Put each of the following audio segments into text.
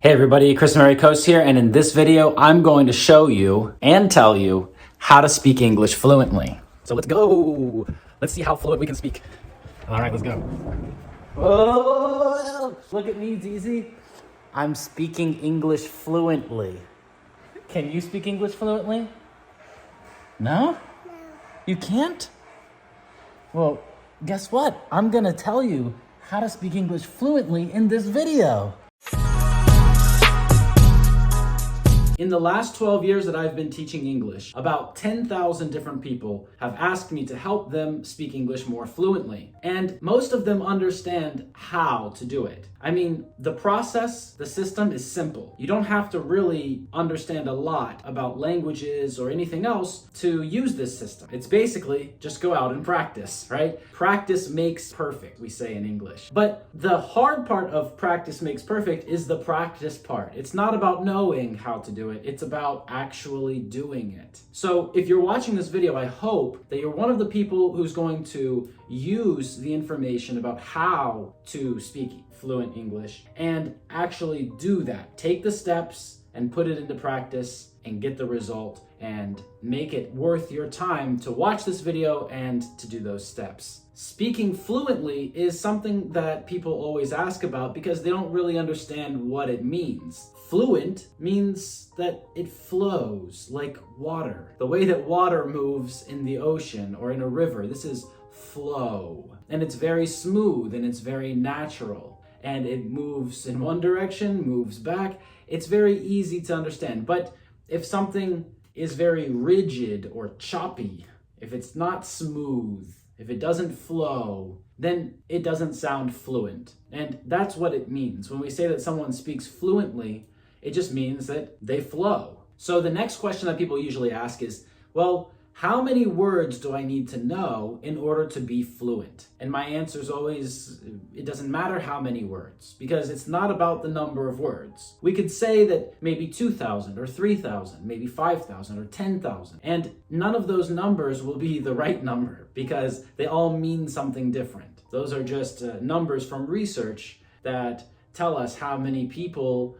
Hey everybody, Chris Mary Coast here, and in this video, I'm going to show you and tell you how to speak English fluently. So let's go. Let's see how fluent we can speak. All right, let's go. Oh, look at me, Deezy. I'm speaking English fluently. Can you speak English fluently? No? You can't? Well, guess what? I'm gonna tell you how to speak English fluently in this video. In the last 12 years that I've been teaching English, about 10,000 different people have asked me to help them speak English more fluently. And most of them understand how to do it. I mean, the process, the system is simple. You don't have to really understand a lot about languages or anything else to use this system. It's basically just go out and practice, right? Practice makes perfect, we say in English. But the hard part of practice makes perfect is the practice part. It's not about knowing how to do it. It's about actually doing it. So if you're watching this video, I hope that you're one of the people who's going to use the information about how to speak fluent English and actually do that. Take the steps and put it into practice and get the result and make it worth your time to watch this video and to do those steps. Speaking fluently is something that people always ask about because they don't really understand what it means. Fluent means that it flows like water. The way that water moves in the ocean or in a river, this is flow. And it's very smooth and it's very natural. And it moves in one direction, moves back. It's very easy to understand. But if something is very rigid or choppy, if it's not smooth, if it doesn't flow, then it doesn't sound fluent. And that's what it means. When we say that someone speaks fluently, it just means that they flow. So the next question that people usually ask is, well, how many words do I need to know in order to be fluent? And my answer is always, it doesn't matter how many words, because it's not about the number of words. We could say that maybe 2,000 or 3,000, maybe 5,000 or 10,000. And none of those numbers will be the right number because they all mean something different. Those are just numbers from research that tell us how many people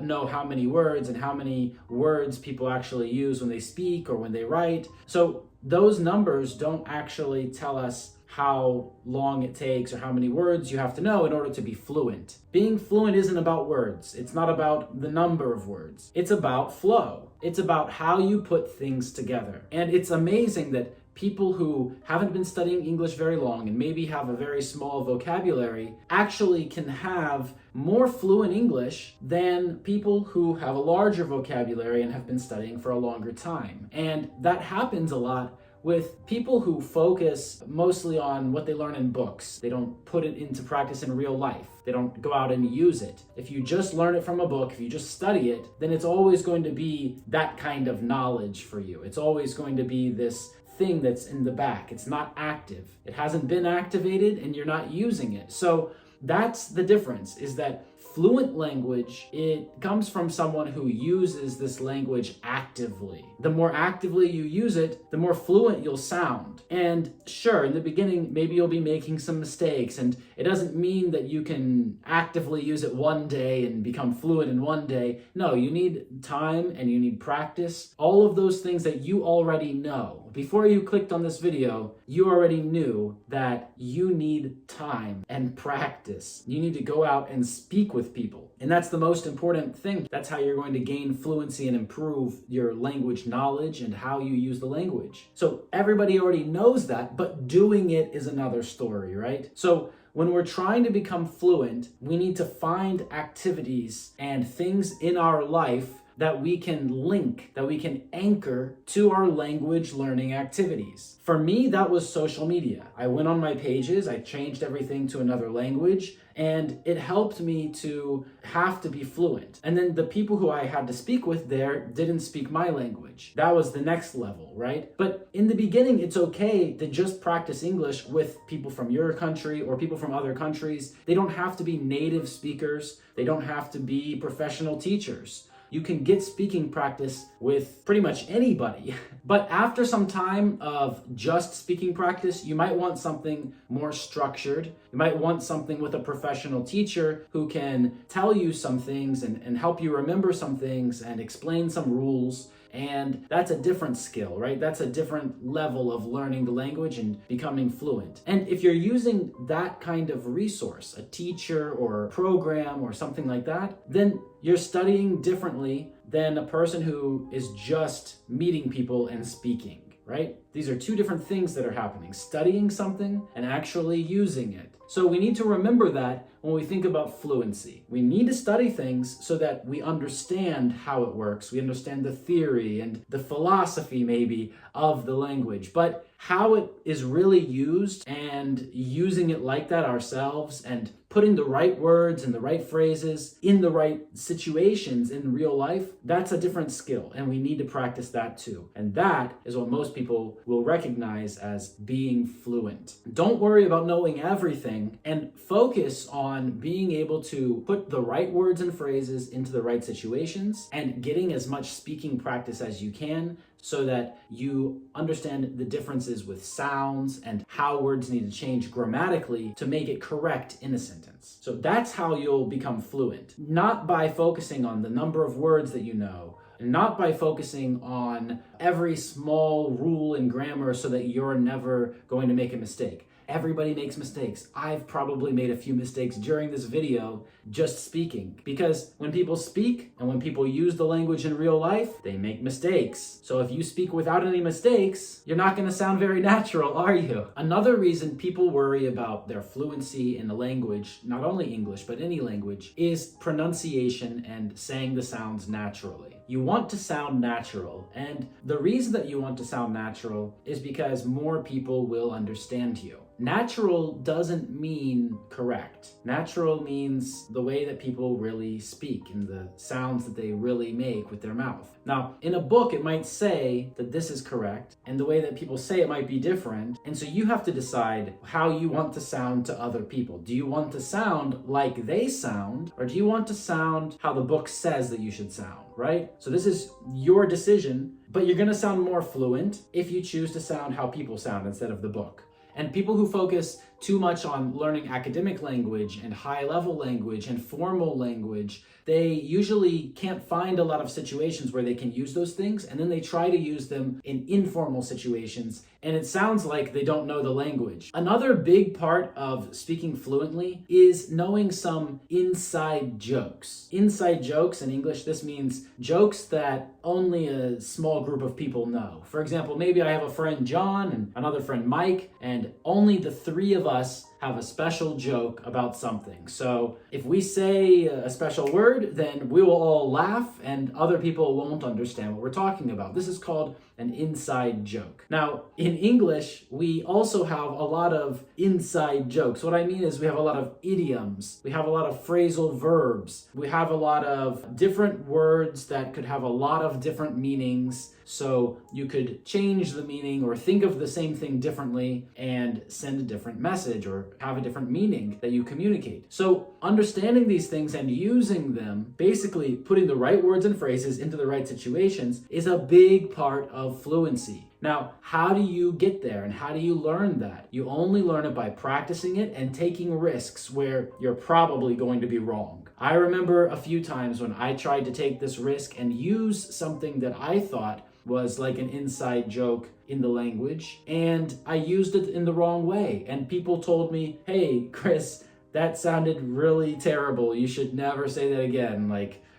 know how many words and how many words people actually use when they speak or when they write. So those numbers don't actually tell us how long it takes or how many words you have to know in order to be fluent. Being fluent isn't about words. It's not about the number of words. It's about flow. It's about how you put things together. And it's amazing that people who haven't been studying English very long and maybe have a very small vocabulary actually can have more fluent English than people who have a larger vocabulary and have been studying for a longer time. And that happens a lot with people who focus mostly on what they learn in books. They don't put it into practice in real life. They don't go out and use it. If you just learn it from a book, if you just study it, then it's always going to be that kind of knowledge for you. It's always going to be this thing that's in the back. It's not active. It hasn't been activated and you're not using it. So that's the difference, is that fluent language, it comes from someone who uses this language actively. The more actively you use it, the more fluent you'll sound. And sure, in the beginning, maybe you'll be making some mistakes, and it doesn't mean that you can actively use it one day and become fluent in one day. No, you need time and you need practice. All of those things that you already know. Before you clicked on this video, you already knew that you need time and practice. You need to go out and speak with people. And that's the most important thing. That's how you're going to gain fluency and improve your language knowledge and how you use the language. So everybody already knows that, but doing it is another story, right? So when we're trying to become fluent, we need to find activities and things in our life that we can link, that we can anchor to our language learning activities. For me, that was social media. I went on my pages, I changed everything to another language, and it helped me to have to be fluent. And then the people who I had to speak with there didn't speak my language. That was the next level, right? But in the beginning, it's okay to just practice English with people from your country or people from other countries. They don't have to be native speakers. They don't have to be professional teachers. you can get speaking practice with pretty much anybody. But after some time of just speaking practice, you might want something more structured. You might want something with a professional teacher who can tell you some things and help you remember some things and explain some rules. And that's a different skill, right? That's a different level of learning the language and becoming fluent. And if you're using that kind of resource, a teacher or a program or something like that, then you're studying differently than a person who is just meeting people and speaking, right? These are two different things that are happening, studying something and actually using it. So we need to remember that when we think about fluency. We need to study things so that we understand how it works. We understand the theory and the philosophy maybe of the language, but how it is really used and using it like that ourselves and putting the right words and the right phrases in the right situations in real life, that's a different skill, and we need to practice that too. And that is what most people will recognize as being fluent. Don't worry about knowing everything and focus on being able to put the right words and phrases into the right situations and getting as much speaking practice as you can so that you understand the differences with sounds and how words need to change grammatically to make it correct in a sentence. So that's how you'll become fluent, not by focusing on the number of words that you know, and not by focusing on every small rule in grammar so that you're never going to make a mistake. Everybody makes mistakes. I've probably made a few mistakes during this video just speaking, because when people speak and when people use the language in real life, they make mistakes. So if you speak without any mistakes, you're not going to sound very natural, are you? Another reason people worry about their fluency in the language, not only English, but any language, is pronunciation and saying the sounds naturally. You want to sound natural, and the reason that you want to sound natural is because more people will understand you. Natural doesn't mean correct. Natural means the way that people really speak and the sounds that they really make with their mouth. Now, in a book, it might say that this is correct, and the way that people say it might be different. And so you have to decide how you want to sound to other people. Do you want to sound like they sound, or do you want to sound how the book says that you should sound, right? So this is your decision, but you're going to sound more fluent if you choose to sound how people sound instead of the book. And people who focus too much on learning academic language and high-level language and formal language, they usually can't find a lot of situations where they can use those things, and then they try to use them in informal situations, and it sounds like they don't know the language. Another big part of speaking fluently is knowing some inside jokes. Inside jokes in English, this means jokes that only a small group of people know. For example, maybe I have a friend John and another friend Mike, and only the three of us have a special joke about something. So if we say a special word, then we will all laugh and other people won't understand what we're talking about. This is called an inside joke. Now, in English, we also have a lot of inside jokes. What I mean is we have a lot of idioms. We have a lot of phrasal verbs. We have a lot of different words that could have a lot of different meanings. So you could change the meaning or think of the same thing differently and send a different message or have a different meaning that you communicate. So understanding these things and using them, basically putting the right words and phrases into the right situations, is a big part of fluency. Now, how do you get there and how do you learn that? You only learn it by practicing it and taking risks where you're probably going to be wrong. I remember a few times when I tried to take this risk and use something that I thought was like an inside joke in the language, and I used it in the wrong way. And people told me, hey, Chris, that sounded really terrible. You should never say that again.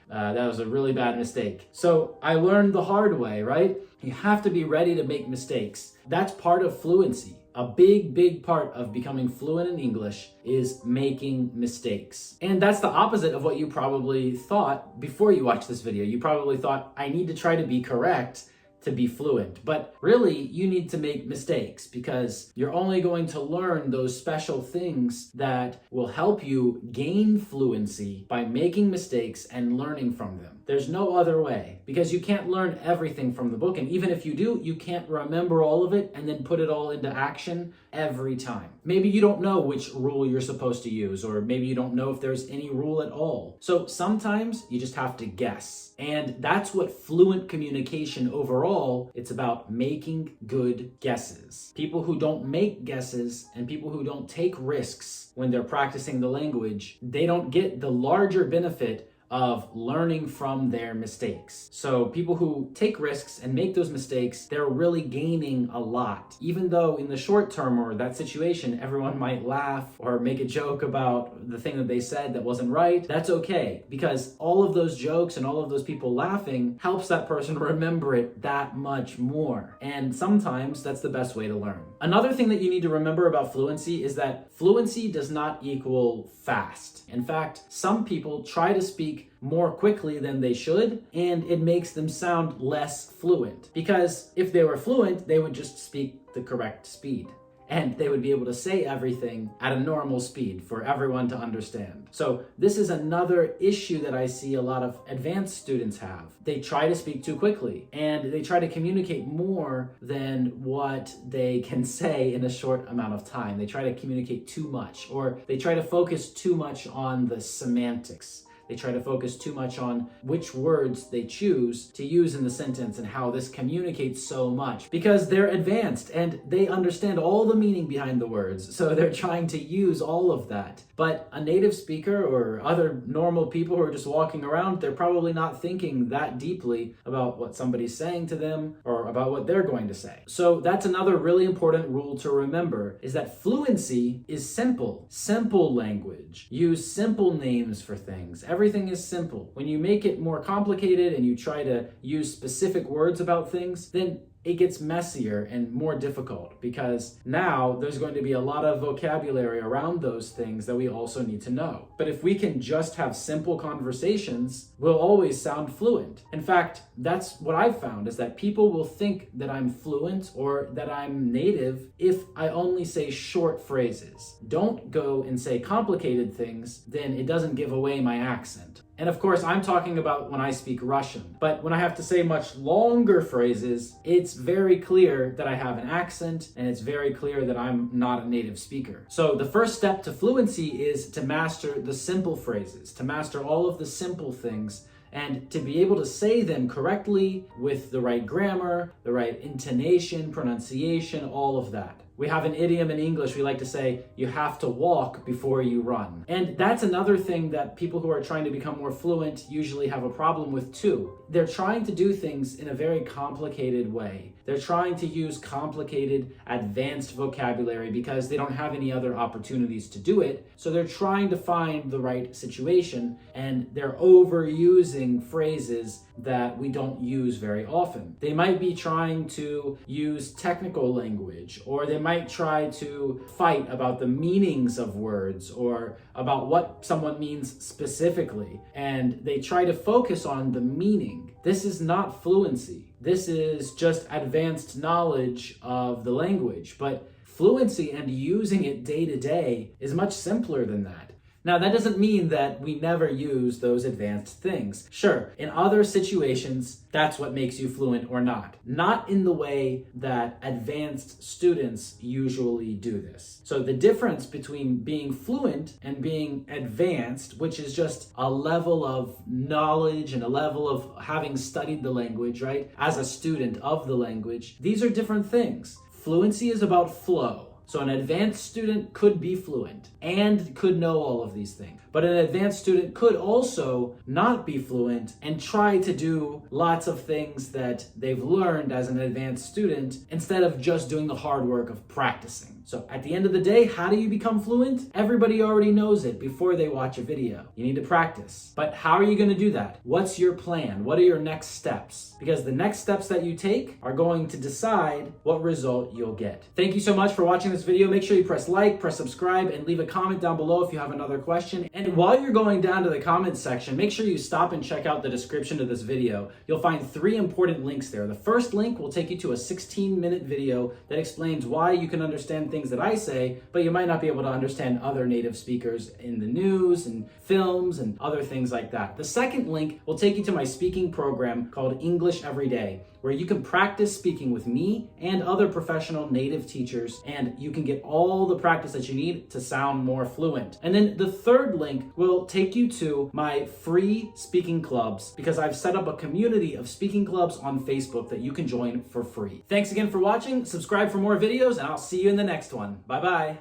That was a really bad mistake. So I learned the hard way, right? You have to be ready to make mistakes. That's part of fluency. A big part of becoming fluent in English is making mistakes. And that's the opposite of what you probably thought before you watched this video. You probably thought, I need to try to be correct to be fluent. But really, you need to make mistakes because you're only going to learn those special things that will help you gain fluency by making mistakes and learning from them. There's no other way because you can't learn everything from the book. And even if you do, you can't remember all of it and then put it all into action every time. Maybe you don't know which rule you're supposed to use, or maybe you don't know if there's any rule at all. So sometimes you just have to guess. And that's what fluent communication overall, it's about making good guesses. People who don't make guesses and people who don't take risks when they're practicing the language, they don't get the larger benefit of learning from their mistakes. So people who take risks and make those mistakes, they're really gaining a lot. Even though in the short term or that situation, everyone might laugh or make a joke about the thing that they said that wasn't right, that's okay, because all of those jokes and all of those people laughing helps that person remember it that much more. And sometimes that's the best way to learn. Another thing that you need to remember about fluency is that fluency does not equal fast. In fact, some people try to speak more quickly than they should, and it makes them sound less fluent. Because if they were fluent, they would just speak the correct speed. And they would be able to say everything at a normal speed for everyone to understand. So this is another issue that I see a lot of advanced students have. They try to speak too quickly, and they try to communicate more than what they can say in a short amount of time. They try to communicate too much, or they try to focus too much on the semantics. They try to focus too much on which words they choose to use in the sentence and how this communicates so much because they're advanced and they understand all the meaning behind the words. So they're trying to use all of that. But a native speaker or other normal people who are just walking around, they're probably not thinking that deeply about what somebody's saying to them or about what they're going to say. So that's another really important rule to remember, is that fluency is simple. Simple language. Use simple names for things. Everything is simple. When you make it more complicated and you try to use specific words about things, then it gets messier and more difficult because now there's going to be a lot of vocabulary around those things that we also need to know. But if we can just have simple conversations, we'll always sound fluent. In fact, that's what I've found, is that people will think that I'm fluent or that I'm native if I only say short phrases. Don't go and say complicated things, then it doesn't give away my accent. And of course, I'm talking about when I speak Russian. But when I have to say much longer phrases, it's very clear that I have an accent, and it's very clear that I'm not a native speaker. So the first step to fluency is to master the simple phrases, to master all of the simple things, and to be able to say them correctly with the right grammar, the right intonation, pronunciation, all of that. We have an idiom in English, we like to say, you have to walk before you run. And that's another thing that people who are trying to become more fluent usually have a problem with too. They're trying to do things in a very complicated way. They're trying to use complicated, advanced vocabulary because they don't have any other opportunities to do it. So they're trying to find the right situation, and they're overusing phrases that we don't use very often. They might be trying to use technical language, or they might try to fight about the meanings of words or about what someone means specifically, and they try to focus on the meaning. This is not fluency. This is just advanced knowledge of the language, but fluency and using it day to day is much simpler than that. Now, that doesn't mean that we never use those advanced things. Sure, in other situations, that's what makes you fluent or not. Not in the way that advanced students usually do this. So the difference between being fluent and being advanced, which is just a level of knowledge and a level of having studied the language, right, as a student of the language, these are different things. Fluency is about flow. So an advanced student could be fluent and could know all of these things. But an advanced student could also not be fluent and try to do lots of things that they've learned as an advanced student instead of just doing the hard work of practicing. So at the end of the day, how do you become fluent? Everybody already knows it before they watch a video. You need to practice. But how are you going to do that? What's your plan? What are your next steps? Because the next steps that you take are going to decide what result you'll get. Thank you so much for watching this video. Make sure you press like, press subscribe, and leave a comment down below if you have another question. And while you're going down to the comments section, make sure you stop and check out the description of this video. You'll find 3 important links there. The first link will take you to a 16-minute video that explains why you can understand things that I say, but you might not be able to understand other native speakers in the news and films and other things like that. The second link will take you to my speaking program called English Every Day, where you can practice speaking with me and other professional native teachers, and you can get all the practice that you need to sound more fluent. And then the third link will take you to my free speaking clubs, because I've set up a community of speaking clubs on Facebook that you can join for free. Thanks again for watching. Subscribe for more videos, and I'll see you in the next one. Bye-bye.